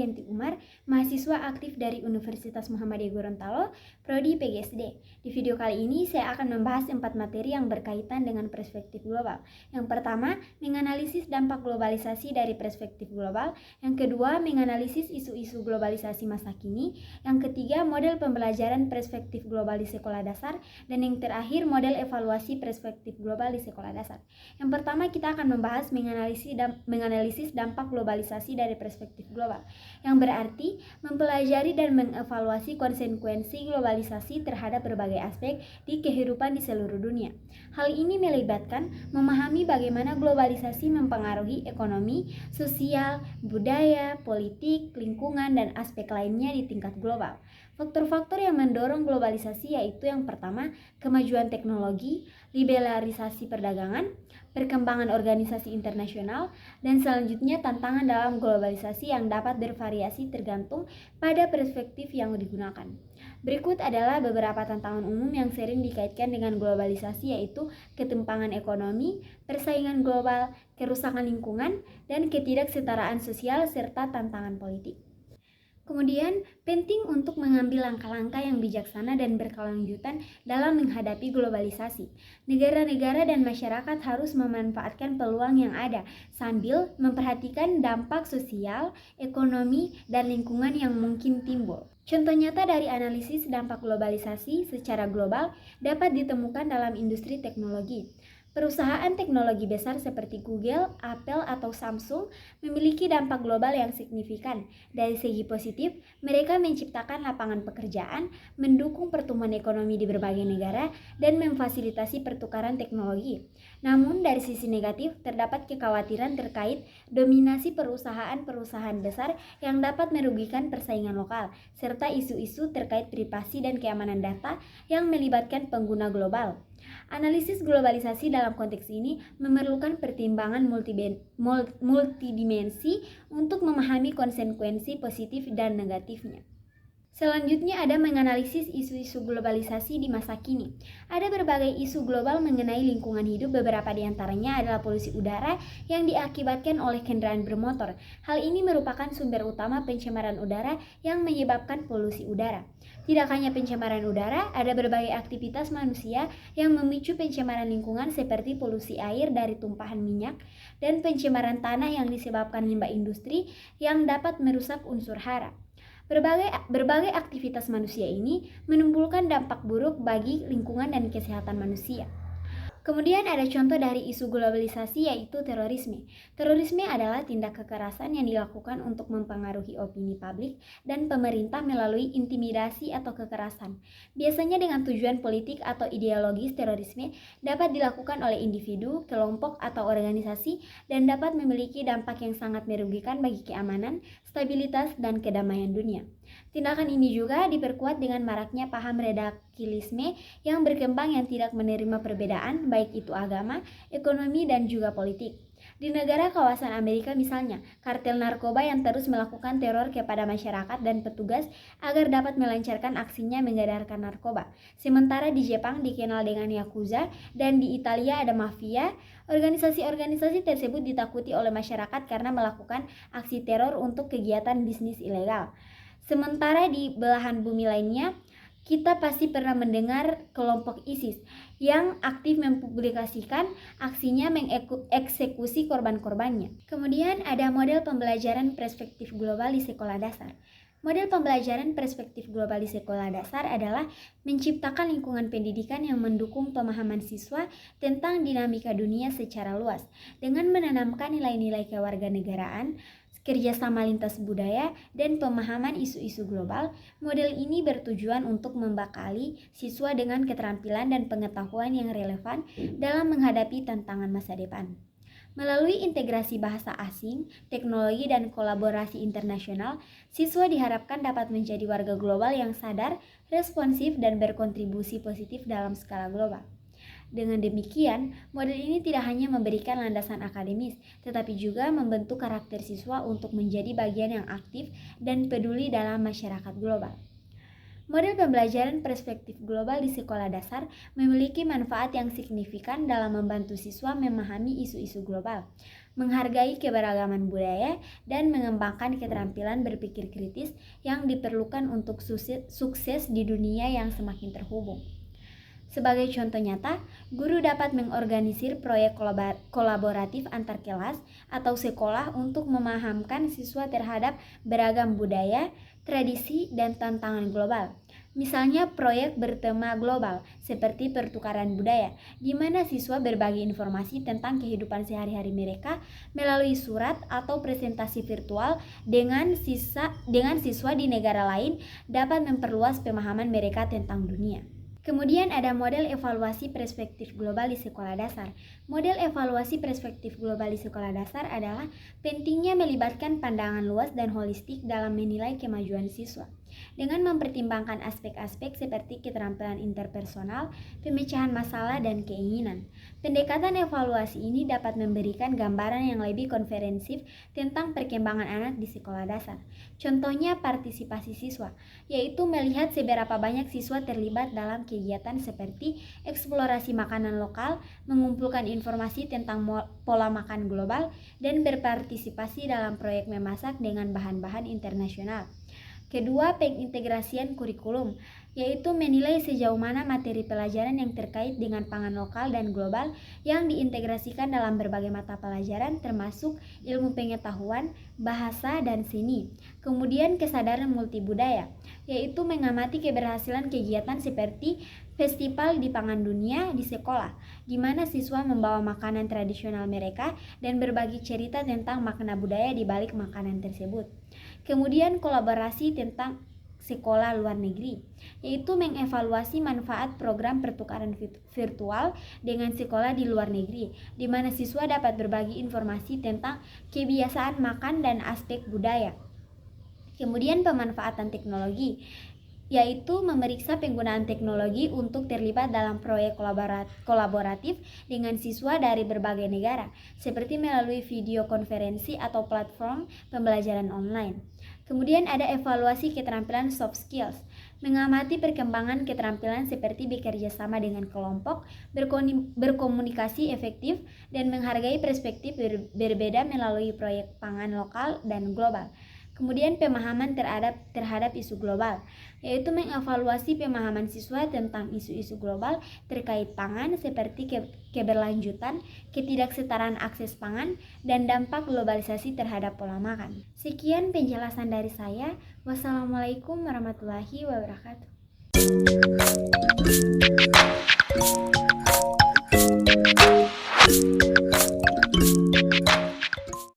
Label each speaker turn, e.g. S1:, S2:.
S1: Yenti Umar, mahasiswa aktif dari Universitas Muhammadiyah Gorontalo, Prodi PGSD. Di video kali ini saya akan membahas 4 materi yang berkaitan dengan perspektif global. Yang pertama, menganalisis dampak globalisasi dari perspektif global. Yang kedua, menganalisis isu-isu globalisasi masa kini. Yang ketiga, model pembelajaran perspektif global di sekolah dasar. Dan yang terakhir, model evaluasi perspektif global di sekolah dasar. Yang pertama, kita akan membahas menganalisis dampak globalisasi dari perspektif global, yang berarti mempelajari dan mengevaluasi konsekuensi globalisasi terhadap berbagai aspek di kehidupan di seluruh dunia. Hal ini melibatkan memahami bagaimana globalisasi mempengaruhi ekonomi, sosial, budaya, politik, lingkungan, dan aspek lainnya di tingkat global. Faktor-faktor yang mendorong globalisasi yaitu yang pertama, kemajuan teknologi, liberalisasi perdagangan, perkembangan organisasi internasional, dan selanjutnya tantangan dalam globalisasi yang dapat bervariasi tergantung pada perspektif yang digunakan. Berikut adalah beberapa tantangan umum yang sering dikaitkan dengan globalisasi yaitu ketimpangan ekonomi, persaingan global, kerusakan lingkungan, dan ketidaksetaraan sosial serta tantangan politik. Kemudian, penting untuk mengambil langkah-langkah yang bijaksana dan berkelanjutan dalam menghadapi globalisasi. Negara-negara dan masyarakat harus memanfaatkan peluang yang ada sambil memperhatikan dampak sosial, ekonomi, dan lingkungan yang mungkin timbul. Contoh nyata dari analisis dampak globalisasi secara global dapat ditemukan dalam industri teknologi. Perusahaan teknologi besar seperti Google, Apple, atau Samsung memiliki dampak global yang signifikan. Dari segi positif, mereka menciptakan lapangan pekerjaan, mendukung pertumbuhan ekonomi di berbagai negara, dan memfasilitasi pertukaran teknologi. Namun, dari sisi negatif, terdapat kekhawatiran terkait dominasi perusahaan-perusahaan besar yang dapat merugikan persaingan lokal, serta isu-isu terkait privasi dan keamanan data yang melibatkan pengguna global. Analisis globalisasi dalam konteks ini memerlukan pertimbangan multidimensi untuk memahami konsekuensi positif dan negatifnya. Selanjutnya ada menganalisis isu-isu globalisasi di masa kini. Ada berbagai isu global mengenai lingkungan hidup, beberapa di antaranya adalah polusi udara yang diakibatkan oleh kendaraan bermotor. Hal ini merupakan sumber utama pencemaran udara yang menyebabkan polusi udara. Tidak hanya pencemaran udara, ada berbagai aktivitas manusia yang memicu pencemaran lingkungan seperti polusi air dari tumpahan minyak dan pencemaran tanah yang disebabkan limbah industri yang dapat merusak unsur hara. Berbagai aktivitas manusia ini menimbulkan dampak buruk bagi lingkungan dan kesehatan manusia. Kemudian ada contoh dari isu globalisasi yaitu terorisme. Terorisme adalah tindak kekerasan yang dilakukan untuk mempengaruhi opini publik dan pemerintah melalui intimidasi atau kekerasan. Biasanya dengan tujuan politik atau ideologis. Terorisme dapat dilakukan oleh individu, kelompok, atau organisasi dan dapat memiliki dampak yang sangat merugikan bagi keamanan, stabilitas, dan kedamaian dunia. Tindakan ini juga diperkuat dengan maraknya paham radakilisme yang berkembang yang tidak menerima perbedaan, baik itu agama, ekonomi, dan juga politik. Di negara kawasan Amerika misalnya, kartel narkoba yang terus melakukan teror kepada masyarakat dan petugas agar dapat melancarkan aksinya mengedarkan narkoba. Sementara di Jepang dikenal dengan Yakuza dan di Italia ada mafia. Organisasi-organisasi tersebut ditakuti oleh masyarakat karena melakukan aksi teror untuk kegiatan bisnis ilegal. Sementara di belahan bumi lainnya, kita pasti pernah mendengar kelompok ISIS yang aktif mempublikasikan aksinya mengeksekusi korban-korbannya. Kemudian ada model pembelajaran perspektif global di sekolah dasar. Model pembelajaran perspektif global di sekolah dasar adalah menciptakan lingkungan pendidikan yang mendukung pemahaman siswa tentang dinamika dunia secara luas dengan menanamkan nilai-nilai kewarganegaraan, kerjasama lintas budaya, dan pemahaman isu-isu global. Model ini bertujuan untuk membekali siswa dengan keterampilan dan pengetahuan yang relevan dalam menghadapi tantangan masa depan. Melalui integrasi bahasa asing, teknologi, dan kolaborasi internasional, siswa diharapkan dapat menjadi warga global yang sadar, responsif, dan berkontribusi positif dalam skala global. Dengan demikian, model ini tidak hanya memberikan landasan akademis, tetapi juga membentuk karakter siswa untuk menjadi bagian yang aktif dan peduli dalam masyarakat global. Model pembelajaran perspektif global di sekolah dasar memiliki manfaat yang signifikan dalam membantu siswa memahami isu-isu global, menghargai keberagaman budaya, dan mengembangkan keterampilan berpikir kritis yang diperlukan untuk sukses di dunia yang semakin terhubung. Sebagai contoh nyata, guru dapat mengorganisir proyek kolaboratif antar kelas atau sekolah untuk memahamkan siswa terhadap beragam budaya, tradisi, dan tantangan global. Misalnya proyek bertema global seperti pertukaran budaya, di mana siswa berbagi informasi tentang kehidupan sehari-hari mereka melalui surat atau presentasi virtual dengan siswa di negara lain dapat memperluas pemahaman mereka tentang dunia. Kemudian ada model evaluasi perspektif global di sekolah dasar. Model evaluasi perspektif global di sekolah dasar adalah pentingnya melibatkan pandangan luas dan holistik dalam menilai kemajuan siswa. Dengan mempertimbangkan aspek-aspek seperti keterampilan interpersonal, pemecahan masalah, dan keinginan. Pendekatan evaluasi ini dapat memberikan gambaran yang lebih komprehensif tentang perkembangan anak di sekolah dasar. Contohnya partisipasi siswa, yaitu melihat seberapa banyak siswa terlibat dalam kegiatan seperti eksplorasi makanan lokal, mengumpulkan informasi tentang pola makan global, dan berpartisipasi dalam proyek memasak dengan bahan-bahan internasional. Kedua, pengintegrasian kurikulum, yaitu menilai sejauh mana materi pelajaran yang terkait dengan pangan lokal dan global yang diintegrasikan dalam berbagai mata pelajaran termasuk ilmu pengetahuan, bahasa, dan seni. Kemudian kesadaran multibudaya, yaitu mengamati keberhasilan kegiatan seperti festival di pangan dunia di sekolah, di mana siswa membawa makanan tradisional mereka dan berbagi cerita tentang makna budaya di balik makanan tersebut. Kemudian kolaborasi tentang sekolah luar negeri, yaitu mengevaluasi manfaat program pertukaran virtual dengan sekolah di luar negeri, di mana siswa dapat berbagi informasi tentang kebiasaan makan dan aspek budaya. Kemudian pemanfaatan teknologi, yaitu memeriksa penggunaan teknologi untuk terlibat dalam proyek kolaboratif dengan siswa dari berbagai negara, seperti melalui video konferensi atau platform pembelajaran online. Kemudian ada evaluasi keterampilan soft skills, mengamati perkembangan keterampilan seperti bekerja sama dengan kelompok, berkomunikasi efektif, dan menghargai perspektif berbeda melalui proyek pangan lokal dan global. Kemudian pemahaman terhadap isu global, yaitu mengevaluasi pemahaman siswa tentang isu-isu global terkait pangan seperti keberlanjutan, ketidaksetaraan akses pangan, dan dampak globalisasi terhadap pola makan. Sekian penjelasan dari saya. Wassalamualaikum warahmatullahi wabarakatuh.